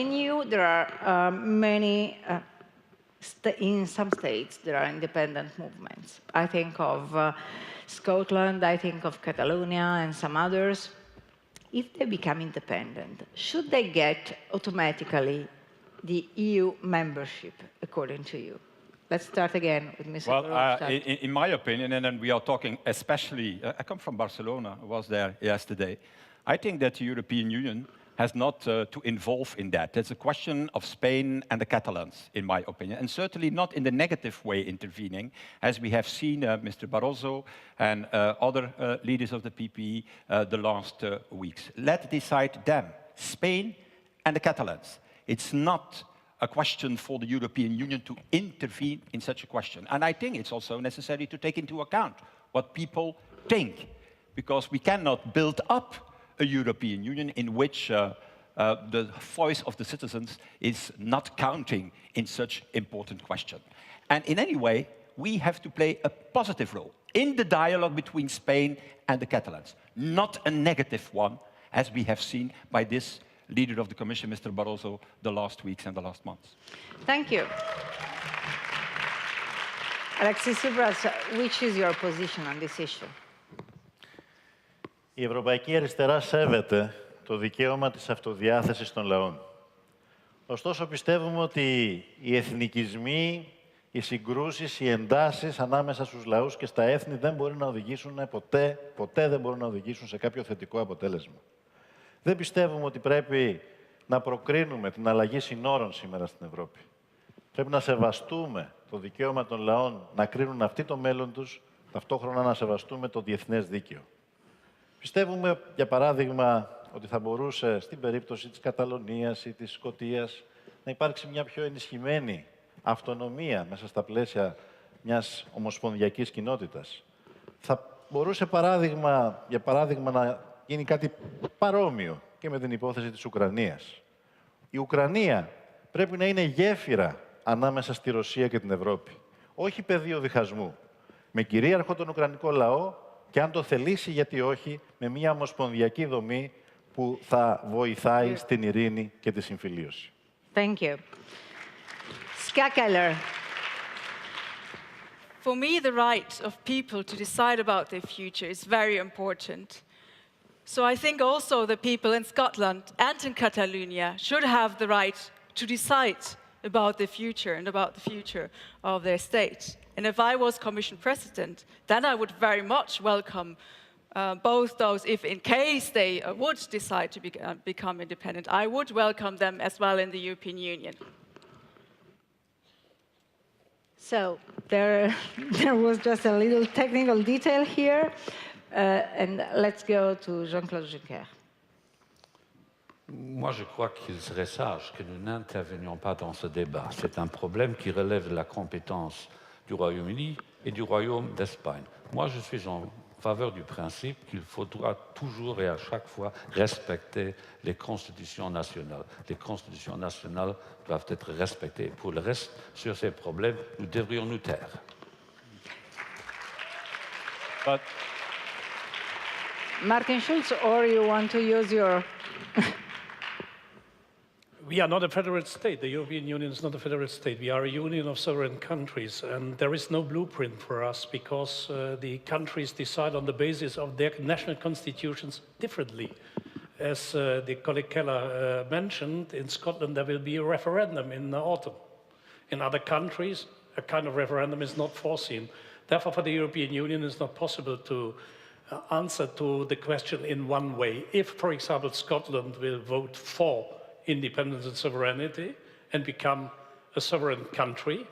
In EU, there are many, in some states, there are independent movements. I think of Scotland, I think of Catalonia and some others. If they become independent, should they get automatically the EU membership, according to you? Let's start again with Mr. Well, in my opinion, and then we are talking especially, I come from Barcelona, I was there yesterday. I think that the European Union has not to involve in that. It's a question of Spain and the Catalans, in my opinion, and certainly not in the negative way intervening, as we have seen Mr. Barroso and other leaders of the PPE the last weeks. Let's decide them, Spain and the Catalans. It's not a question for the European Union to intervene in such a question. And I think it's also necessary to take into account what people think, because we cannot build up a European Union in which the voice of the citizens is not counting in such important question. And in any way, we have to play a positive role in the dialogue between Spain and the Catalans, not a negative one, as we have seen by this leader of the Commission, Mr. Barroso, the last weeks and the last months. Thank you. Alexis Tsipras, which is your position on this issue? Η Ευρωπαϊκή Αριστερά σέβεται το δικαίωμα της αυτοδιάθεσης των λαών. Ωστόσο, πιστεύουμε ότι οι εθνικισμοί, οι συγκρούσεις, οι εντάσεις ανάμεσα στους λαούς και στα έθνη δεν μπορούν να οδηγήσουν ποτέ δεν μπορούν να οδηγήσουν σε κάποιο θετικό αποτέλεσμα. Δεν πιστεύουμε ότι πρέπει να προκρίνουμε την αλλαγή συνόρων σήμερα στην Ευρώπη. Πρέπει να σεβαστούμε το δικαίωμα των λαών να κρίνουν αυτοί το μέλλον τους, ταυτόχρονα να σεβαστούμε το διεθνές δίκαιο. Πιστεύουμε, για παράδειγμα, ότι θα μπορούσε στην περίπτωση της Καταλωνίας ή της Σκωτίας να υπάρξει μια πιο ενισχυμένη αυτονομία μέσα στα πλαίσια μιας ομοσπονδιακής κοινότητας. Θα μπορούσε, για παράδειγμα, να γίνει κάτι παρόμοιο και με την υπόθεση της Ουκρανίας. Η Ουκρανία πρέπει να είναι γέφυρα ανάμεσα στη Ρωσία και την Ευρώπη. Όχι πεδίο διχασμού. Με κυρίαρχο τον Ουκρανικό λαό και αν το θελήσει, γιατί όχι, με μια ομοσπονδιακή δομή που θα βοηθάει στην ειρήνη και τη συμφιλίωση. Thank you. Ska Keller. For me, the right of people to decide about their future is very important. So I think also the people in Scotland and in Catalonia should have the right to decide about their future and about the future of their state. And if I was Commission President, then I would very much welcome both those, if in case they would decide to become independent, I would welcome them as well in the European Union. So there was just a little technical detail here. And let's go to Jean-Claude Juncker. Moi, je crois qu'il serait sage que nous n'intervenions pas dans ce débat. C'est un problème qui relève de la compétence du Royaume-Uni et du Royaume d'Espagne. Moi, je suis en faveur du principe qu'il faudra toujours et à chaque fois respecter les constitutions nationales. Les constitutions nationales doivent être respectées. Pour le reste, sur ces problèmes, nous devrions nous taire. But Martin Schulz, or you want to use your... We are not a federal state. The European Union is not a federal state. We are a union of sovereign countries, and there is no blueprint for us because the countries decide on the basis of their national constitutions differently. As the colleague Keller mentioned, in Scotland there will be a referendum in the autumn. In other countries, a kind of referendum is not foreseen. Therefore, for the European Union, it's not possible to answer to the question in one way. If, for example, Scotland will vote for independence and sovereignty and become a sovereign country,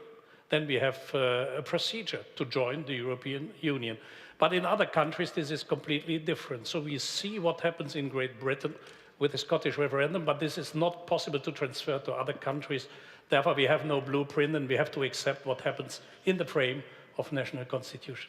then we have a procedure to join the European Union. But in other countries, this is completely different. So we see what happens in Great Britain with the Scottish referendum, but this is not possible to transfer to other countries. Therefore, we have no blueprint, and we have to accept what happens in the frame of national constitution.